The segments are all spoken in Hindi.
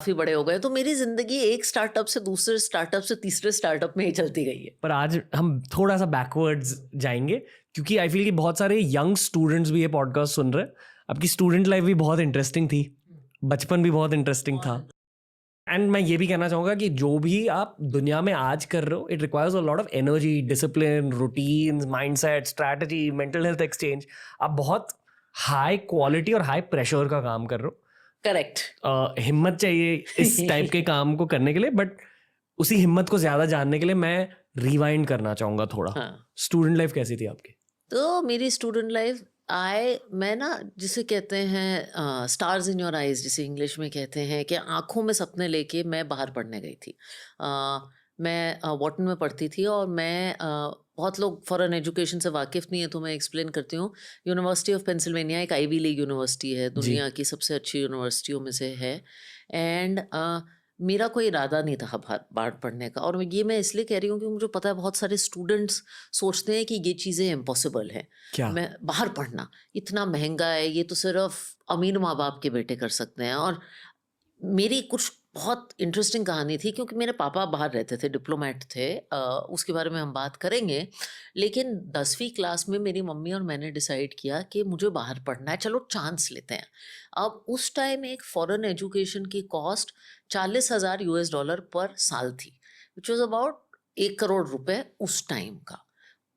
काफ़ी बड़े हो गए, तो मेरी ज़िंदगी एक स्टार्टअप से दूसरे स्टार्टअप से तीसरे स्टार्टअप में ही चलती गई है। पर आज हम थोड़ा सा बैकवर्ड्स जाएंगे, क्योंकि आई फील कि बहुत सारे यंग स्टूडेंट्स भी ये पॉडकास्ट सुन रहे हैं। आपकी स्टूडेंट लाइफ भी बहुत इंटरेस्टिंग थी, बचपन भी बहुत इंटरेस्टिंग था। एंड मैं ये भी कहना चाहूँगा कि जो भी आप दुनिया में आज कर रहे हो, it requires a lot of energy, discipline, routines, mindset, strategy, mental health exchange. आप बहुत हाई क्वालिटी और हाई प्रेशर का काम कर रहे हो। करेक्ट। हिम्मत चाहिए इस टाइप के काम को करने के लिए, बट उसी हिम्मत को ज़्यादा जानने के लिए मैं रिवाइंड करना चाहूँगा थोड़ा। हाँ, स्टूडेंट लाइफ कैसी थी आपकी? तो मेरी स्टूडेंट लाइफ मैं ना जिसे कहते हैं स्टार्स इन योर आइज, जिसे इंग्लिश में कहते हैं कि आंखों में सपने लेके मैं बाहर पढ़ने गई थी। मैं वॉटन में पढ़ती थी, और मैं बहुत लोग फॉरेन एजुकेशन से वाकिफ़ नहीं है, तो मैं एक्सप्लेन करती हूँ। यूनिवर्सिटी ऑफ पेंसिल्वेनिया एक आईवी लीग यूनिवर्सिटी है, जी। दुनिया की सबसे अच्छी यूनिवर्सिटियों में से है। एंड मेरा कोई इरादा नहीं था बाहर पढ़ने का, और मैं इसलिए कह रही हूँ कि मुझे पता है बहुत सारे स्टूडेंट्स सोचते हैं कि ये चीज़ें इम्पॉसिबल हैं। क्या? मैं बाहर पढ़ना इतना महंगा है, ये तो सिर्फ अमीर माँ बाप के बेटे कर सकते हैं। और मेरी कुछ बहुत इंटरेस्टिंग कहानी थी, क्योंकि मेरे पापा बाहर रहते थे, डिप्लोमेट थे। उसके बारे में हम बात करेंगे। लेकिन 10वीं क्लास में मेरी मम्मी और मैंने डिसाइड किया कि मुझे बाहर पढ़ना है, चलो चांस लेते हैं। अब उस टाइम एक फॉरेन एजुकेशन की कॉस्ट 40,000 US डॉलर पर साल थी, विच वॉज अबाउट 1 करोड़ रुपए उस टाइम का।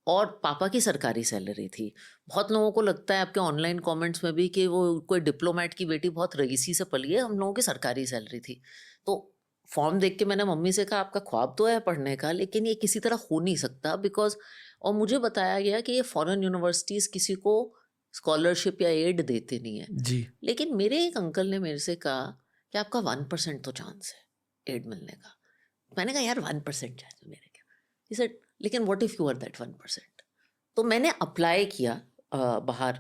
और पापा की सरकारी सैलरी थी। बहुत लोगों को लगता है आपके ऑनलाइन कमेंट्स में भी कि वो कोई डिप्लोमेट की बेटी बहुत रईसी से पली है, हम लोगों की सरकारी सैलरी थी। तो फॉर्म देख के मैंने मम्मी से कहा, आपका ख्वाब तो है पढ़ने का, लेकिन ये किसी तरह हो नहीं सकता, बिकॉज और मुझे बताया गया कि ये फॉरेन यूनिवर्सिटीज़ किसी को स्कॉलरशिप या एड देते नहीं है। जी। लेकिन मेरे एक अंकल ने मेरे से कहा कि आपका 1% तो चांस है एड मिलने का। मैंने कहा यार 1% चांस है मेरे क्या? He said, लेकिन what if you are that 1%? तो मैंने अप्लाई किया बाहर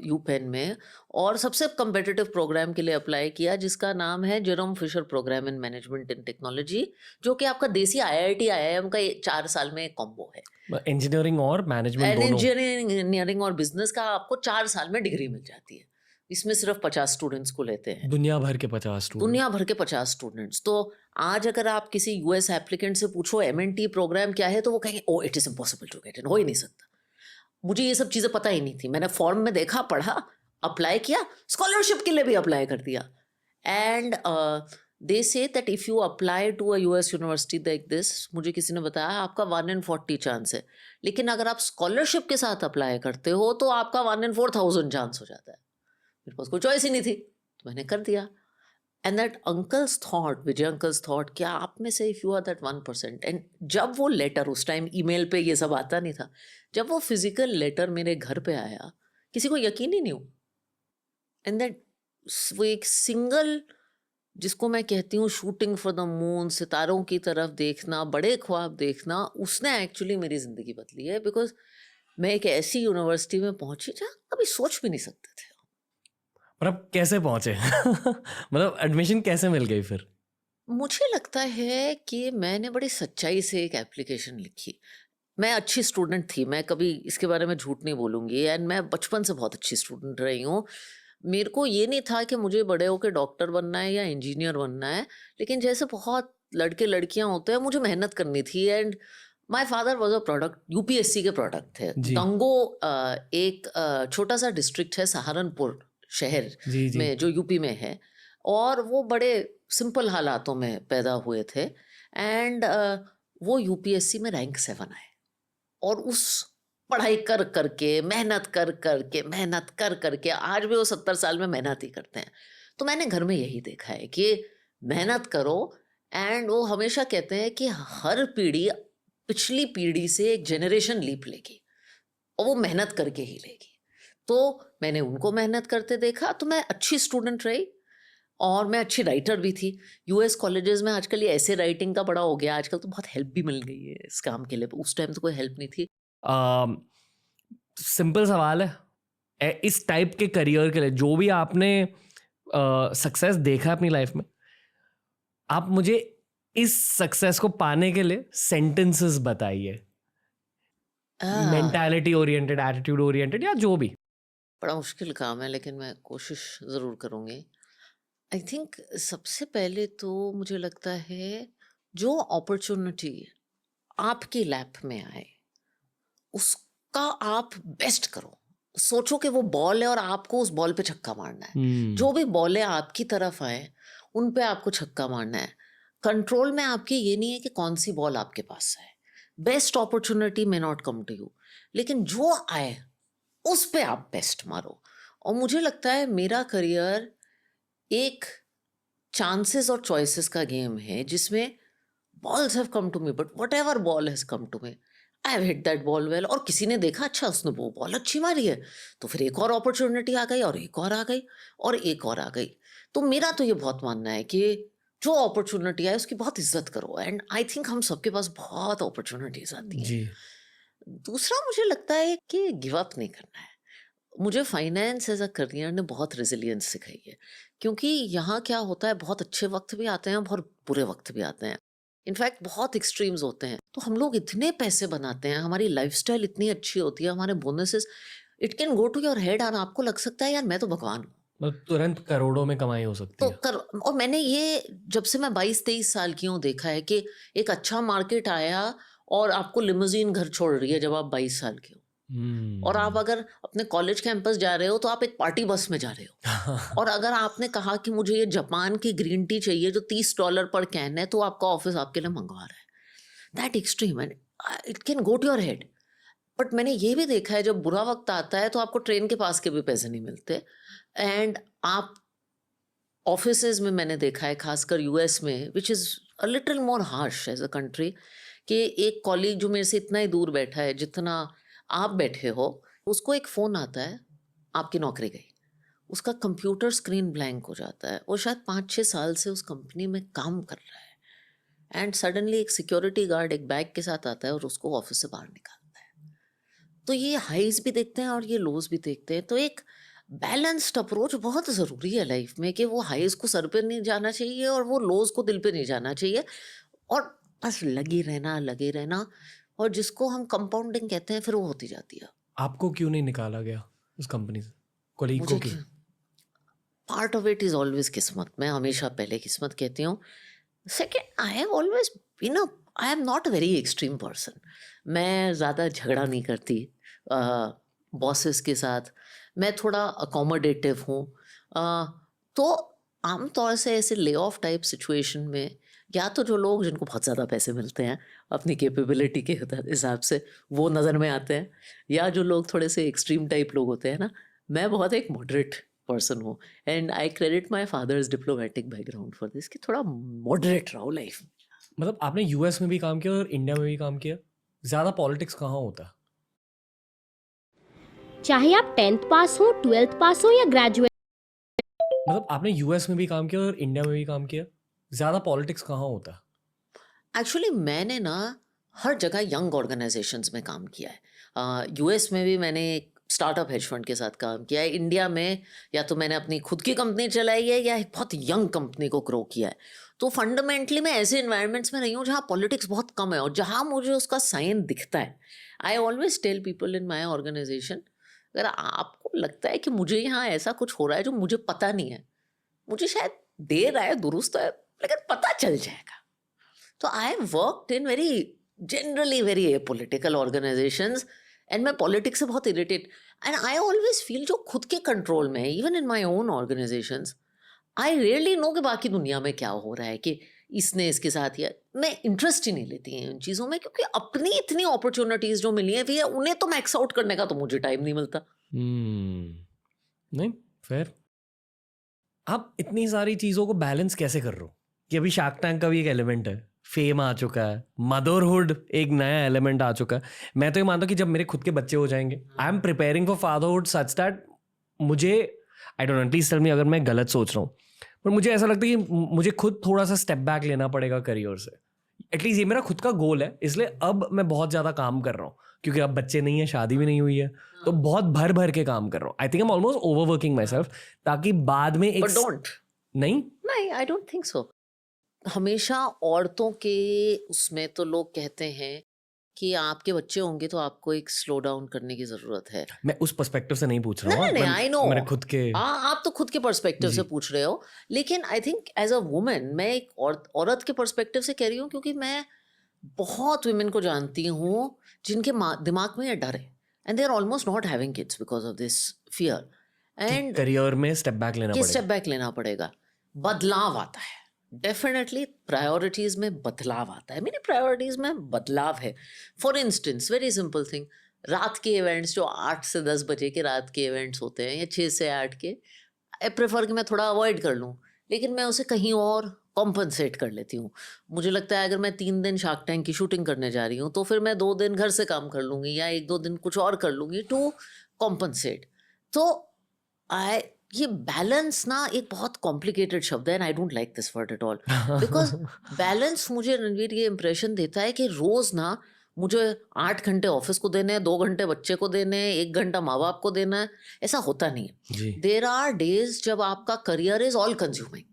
यूपेन में, और सबसे कम्पिटिटिव प्रोग्राम के लिए अप्लाई किया, जिसका नाम है Jerome Fisher program in management and technology, जो कि आपका देसी आईआईटी आईआईएम का 4 साल में कॉम्बो है। इंजीनियरिंग और मैनेजमेंट एंड दोनों? इंजीनियरिंग और बिजनेस का आपको 4 साल में डिग्री मिल जाती है। इसमें सिर्फ 50 स्टूडेंट्स को लेते हैं, दुनिया भर के 50 स्टूडेंट? दुनिया भर के 50 स्टूडेंट्स। तो आज अगर आप किसी यूएस एप्लीकेंट से पूछो एमएनटी प्रोग्राम क्या है, तो वो कहेंगे oh it is impossible to get in, हो ही नहीं सकता। मुझे ये सब चीज़ें पता ही नहीं थी। मैंने फॉर्म में देखा, पढ़ा, अप्लाई किया, स्कॉलरशिप के लिए भी अप्लाई कर दिया। And they say that if you apply to a US university like this, मुझे किसी ने बताया आपका 1 in 40 चांस है, लेकिन अगर आप स्कॉलरशिप के साथ अप्लाई करते हो तो आपका 1 in 4,000 चांस हो जाता है। मेरे पास कोई चॉइस ही नहीं थी, तो मैंने कर दिया। And that uncles thought, Vijay uncles thought, क्या आप में से if you are that 1%। And जब वो लेटर, उस टाइम ईमेल पे ये सब आता नहीं था, जब वो फिजिकल लेटर मेरे घर पे आया, किसी को यकीन ही नहीं हुआ। एंड दैट वो एक सिंगल, जिसको मैं कहती हूँ शूटिंग फॉर द मून, सितारों की तरफ देखना, बड़े ख्वाब देखना, उसने एक्चुअली मेरी ज़िंदगी बदली है। बिकॉज मैं एक ऐसी यूनिवर्सिटी में पहुंची जहाँ कभी सोच भी नहीं सकते थे। पर आप कैसे पहुंचे? मतलब एडमिशन कैसे मिल गई फिर? मुझे लगता है कि मैंने बड़ी सच्चाई से एक एप्लीकेशन लिखी। मैं अच्छी स्टूडेंट थी, मैं कभी इसके बारे में झूठ नहीं बोलूँगी, एंड मैं बचपन से बहुत अच्छी स्टूडेंट रही हूँ। मेरे को ये नहीं था कि मुझे बड़े होके डॉक्टर बनना है या इंजीनियर बनना है, लेकिन जैसे बहुत लड़के-लड़कियाँ होते हैं, मुझे मेहनत करनी थी। And my father was a product, UPSC के प्रोडक्ट थे। जी। गंगो एक छोटा-सा डिस्ट्रिक्ट है सहारनपुर शहर जी, जी। में, जो यूपी में है, और वो बड़े सिंपल हालातों में पैदा हुए थे। एंड वो यूपीएससी में रैंक 7 आए, और उस पढ़ाई कर करके, मेहनत कर करके आज भी वो 70 साल में मेहनत ही करते हैं। तो मैंने घर में यही देखा है कि मेहनत करो। एंड वो हमेशा कहते हैं कि हर पीढ़ी पिछली पीढ़ी से एक जनरेशन लीप लेगी, और वो मेहनत करके ही लेगी। तो मैंने उनको मेहनत करते देखा, तो मैं अच्छी स्टूडेंट रही, और मैं अच्छी राइटर भी थी। यूएस कॉलेजेस में आजकल ये ऐसे राइटिंग का बड़ा हो गया, आजकल तो बहुत हेल्प भी मिल गई है इस काम के लिए, उस टाइम तो कोई हेल्प नहीं थी। सिंपल सवाल है, इस टाइप के करियर के लिए जो भी आपने सक्सेस देखा है अपनी लाइफ में, आप मुझे इस सक्सेस को पाने के लिए सेंटेंसेस बताइए। आ, मेंटालिटी ओरिएंटेड, एटीट्यूड ओरिएंटेड, या जो भी। बड़ा मुश्किल काम है, लेकिन मैं कोशिश ज़रूर करूँगी। आई थिंक सबसे पहले तो मुझे लगता है जो अपॉर्चुनिटी आपकी लैप में आए उसका आप बेस्ट करो। सोचो कि वो बॉल है और आपको उस बॉल पे छक्का मारना है। हम्म जो भी बॉलें आपकी तरफ आए उन पे आपको छक्का मारना है। कंट्रोल में आपके ये नहीं है कि कौन सी बॉल आपके पास है। Best opportunity may not come to you, लेकिन जो आए उस पे आप बेस्ट मारो। और मुझे लगता है मेरा करियर एक चांसेस और चॉइसेस का गेम है जिसमें balls have come to me, but whatever ball has come to me, I have hit that ball well। और किसी ने देखा अच्छा उसने वो बॉल अच्छी मारी है, तो फिर एक और अपॉर्चुनिटी आ गई और एक और आ गई और एक और आ गई। तो मेरा तो ये बहुत मानना है कि जो अपॉर्चुनिटी है उसकी बहुत इज्जत करो। एंड आई थिंक हम सबके पास बहुत अपॉर्चुनिटीज आती हैं। जी दूसरा मुझे लगता है कि गिव अप नहीं करना है। मुझे फाइनेंस एज अ करियर ने बहुत रेजिलियंस सिखाई है, क्योंकि यहाँ क्या होता है बहुत अच्छे वक्त भी आते हैं बहुत बुरे वक्त भी आते हैं। इनफैक्ट बहुत एक्सट्रीम्स होते हैं, तो हम लोग इतने पैसे बनाते हैं, हमारी लाइफस्टाइल इतनी अच्छी होती है, हमारे bonuses it can go to your head और आपको लग सकता है यार मैं तो भगवान हूँ। मतलब तुरंत करोड़ों में कमाई हो सकती तो है। कर और मैंने ये जब से मैं 22-23 साल की हूँ देखा है कि एक अच्छा मार्केट आया और आपको लिमोजीन घर छोड़ रही है जब आप 22 साल के हो। और आप हम्म अगर अपने कॉलेज कैंपस जा रहे हो तो आप एक पार्टी बस में जा रहे हो। और अगर आपने कहा कि मुझे ये जापान की ग्रीन टी चाहिए जो $30 पर कैन है, तो आपका ऑफिस आपके लिए मंगवा रहा है। That extreme and it can go to your head. But मैंने ये भी देखा है जब बुरा वक्त आता है तो आपको ट्रेन के पास के भी पैसे नहीं मिलते। एंड आप ऑफिसेज में मैंने देखा है खासकर यूएस में, which is a little more harsh as a country, कि एक कॉलीग जो मेरे से इतना ही दूर बैठा है जितना आप बैठे हो, उसको एक फ़ोन आता है आपकी नौकरी गई। उसका कंप्यूटर स्क्रीन ब्लैंक हो जाता है। वो शायद 5-6 साल से उस कंपनी में काम कर रहा है एंड सडनली एक सिक्योरिटी गार्ड एक बैग के साथ आता है और उसको ऑफिस से बाहर निकालता है। तो ये हाइज भी देखते हैं और ये लोज भी देखते हैं। तो एक बैलेंस्ड अप्रोच बहुत ज़रूरी है लाइफ में, कि वो हाइज को सर पे नहीं जाना चाहिए और वो लोज को दिल पे नहीं जाना चाहिए। और बस लगे रहना। और जिसको हम कंपाउंडिंग कहते हैं फिर वो होती जाती है। आपको क्यों नहीं निकाला गया उस कंपनी से, कोलीग को मुझे क्यों? Part of it is always किस्मत। मैं हमेशा पहले किस्मत कहती हूँ। Second, I have always been a I am not a very extreme person. मैं ज़्यादा झगड़ा नहीं करती बॉसेस के साथ। मैं थोड़ा अकोमोडेटिव हूँ। अ, तो आम तौर से ऐसे ले ऑफ टाइप सिचुएशन में या तो जो लोग जिनको बहुत ज़्यादा पैसे मिलते हैं अपनी कैपेबिलिटी के हिसाब से वो नज़र में आते हैं, या जो लोग थोड़े से एक्सट्रीम टाइप लोग होते हैं ना। मैं बहुत एक मॉडरेट पर्सन हूँ and I credit my father's diplomatic background for this, कि थोड़ा मॉडरेट रहो लाइफ में। मतलब आपने यूएस में भी काम किया और इंडिया में भी काम किया, ज़्यादा पॉलिटिक्स कहाँ होता है? चाहे आप 10th पास हो, 12th पास हो या ग्रेजुएट। मतलब आपने यूएस में भी काम किया और इंडिया में भी काम किया, ज़्यादा पॉलिटिक्स कहाँ होता है? एक्चुअली मैंने ना हर जगह यंग ऑर्गेनाइजेशंस में काम किया है। यूएस में भी मैंने स्टार्टअप हेज फंड के साथ काम किया है। इंडिया में या तो मैंने अपनी खुद की कंपनी चलाई है या एक बहुत यंग कंपनी को ग्रो किया है। तो फंडामेंटली मैं ऐसे इन्वायरमेंट्स में रही हूँ जहाँ पॉलिटिक्स बहुत कम है और जहाँ मुझे उसका साइन दिखता है। I always tell people in my organization, अगर आपको लगता है कि मुझे यहाँ ऐसा कुछ हो रहा है जो मुझे पता नहीं है, मुझे शायद देर आए दुरुस्त है लेकिन पता चल जाएगा। तो I have worked in very generally very apolitical organisations and मैं पॉलिटिक्स से बहुत irritate. And I always feel जो खुद के कंट्रोल में है even in my own organisations, I rarely know कि बाकी दुनिया में क्या हो रहा है, कि इसने इसके साथ या मैं इंटरेस्ट ही नहीं लेती हैं इन चीज़ों में, क्योंकि अपनी इतनी अपॉर्चुनिटीज़ जो मिली हैं भैया उन्हें तो मैक्स आउट करने का तो मुझे टाइम नहीं मिलता। नहीं, फिर आप इतनी सारी चीज़ों को बैलेंस कैसे कर रहे हो? कि अभी शार्क टैंक का भी एक एलिमेंट है, फेम आ चुका है, मदरहुड एक नया एलिमेंट आ चुका है। मैं तो ये मानता हूँ कि जब मेरे खुद के बच्चे हो जाएंगे, I am preparing for fatherhood such that मुझे, I don't know, please tell me अगर मैं गलत सोच रहा हूँ, पर मुझे ऐसा लगता है कि मुझे खुद थोड़ा सा स्टेप बैक लेना पड़ेगा करियर से। एटलीस्ट ये मेरा खुद का गोल है, इसलिए अब मैं बहुत ज़्यादा काम कर रहा हूँ, क्योंकि अब बच्चे नहीं है, शादी भी नहीं हुई है, तो बहुत भर भर के काम कर रहा हूँ। I think I am almost over working my self, ताकि बाद में एक बट डोंट, नहीं नहीं आई डोंट थिंक सो। हमेशा औरतों के उसमें तो लोग कहते हैं कि आपके बच्चे होंगे तो आपको एक स्लो डाउन करने की जरूरत है। मैं उस पर्सपेक्टिव से नहीं पूछ रहा नहीं हूँ, नहीं आई नो, मेरे खुद के। आप तो खुद के पर्सपेक्टिव से जी। पूछ रहे हो, लेकिन I think as a woman मैं एक औरत के पर्सपेक्टिव से कह रही हूँ, क्योंकि मैं बहुत वुमेन को जानती हूँ जिनके दिमाग में ये डर है, and they are almost not having kids because of this fear, and career में स्टेप बैक लेना कि पड़ेगा। स्टेप बैक लेना पड़ेगा। बदलाव आता है, डेफिनेटली प्रायोरिटीज में बदलाव आता है, मेरी प्रायोरिटीज में बदलाव है। For instance very simple thing, रात के इवेंट्स जो 8 से 10 बजे के रात के इवेंट्स होते हैं या 6 से 8 के, आई प्रेफर कि मैं थोड़ा अवॉइड कर लूँ, लेकिन मैं उसे कहीं और कॉम्पनसेट कर लेती हूँ। मुझे लगता है अगर मैं 3 दिन शार्क टैंक की शूटिंग करने जा रही हूँ तो फिर मैं 2 दिन घर से काम कर लूँगी या 1-2 दिन कुछ और कर लूँगी टू कॉम्पनसेट। तो आई ये बैलेंस ना एक बहुत कॉम्प्लिकेटेड शब्द है, and I don't like this word at all, because balance मुझे रणवीर ये इंप्रेशन देता है कि रोज ना मुझे 8 घंटे ऑफिस को देने हैं, 2 घंटे बच्चे को देने हैं, 1 घंटा माँ बाप को देना है। ऐसा होता नहीं है। जी। देर आर डेज जब आपका career is all consuming.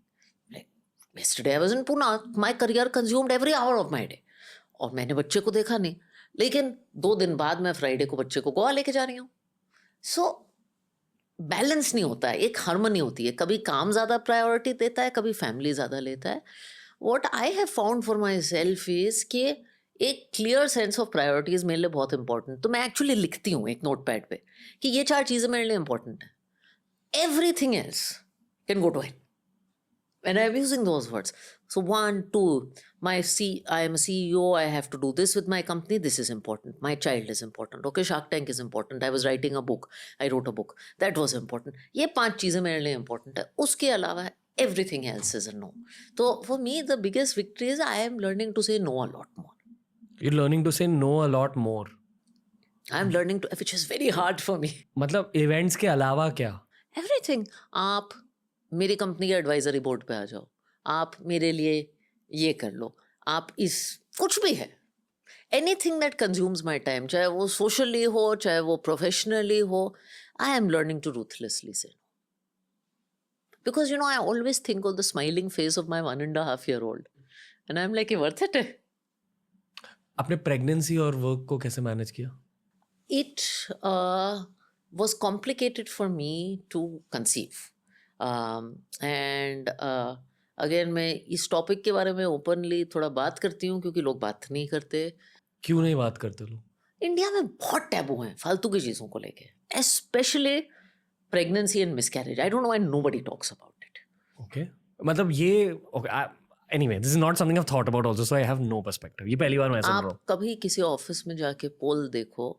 yesterday I was in Pune, my career consumed every hour of my day, और मैंने बच्चे को देखा नहीं, लेकिन 2 दिन बाद मैं फ्राइडे को बच्चे को गोवा लेके जा रही हूँ। सो बैलेंस नहीं होता है, एक हार्मनी होती है, कभी काम ज़्यादा प्रायोरिटी देता है, कभी फैमिली ज़्यादा लेता है। What I have found for my self is कि एक क्लियर सेंस ऑफ प्रायोरिटीज मेरे लिए बहुत इंपॉर्टेंट। तो मैं एक्चुअली लिखती हूँ एक नोट पैड पे कि ये 4 चीज़ें मेरे लिए इंपॉर्टेंट है, everything else can go to hell, and I'm using those words. So 1, 2, I am a CEO, I have to do this with my company, this is important. My child is important. Okay, Shark Tank is important. I was writing a book. I wrote a book. That was important. ये 5 चीज़ें मेरे लिए important है। उसके अलावा everything else is a no. So for me, the biggest victory is I am learning to say no a lot more. You're learning to say no a lot more. I am learning to, which is very hard for me. मतलब इवेंट्स के अलावा क्या? Everything. आप मेरी कंपनी के एडवाइजरी बोर्ड पे आ जाओ, आप मेरे लिए ये कर लो, आप इस कुछ भी है, anything that consumes my time, चाहे वो सोशली हो चाहे वो प्रोफेशनली हो, I am learning to ruthlessly say no, because you know I always think of the smiling face of my 1.5 year old and I am like worth it. आपने प्रेगनेंसी और वर्क को कैसे मैनेज किया? It was complicated for me to conceive. And again मैं इस टॉपिक के बारे में ओपनली थोड़ा बात करती हूँ क्योंकि लोग बात नहीं करते। क्यों नहीं बात करते लोग? इंडिया में बहुत टैबू हैं फालतू की चीज़ों को लेके, specially pregnancy and miscarriage. I don't know why nobody talks about it. Okay, मतलब ये anyway this is not something I have thought about also, so I have no perspective. ये पहली बार मैं सुन रहा हूँ। आप कभी किसी ऑफिस में जाके पोल देखो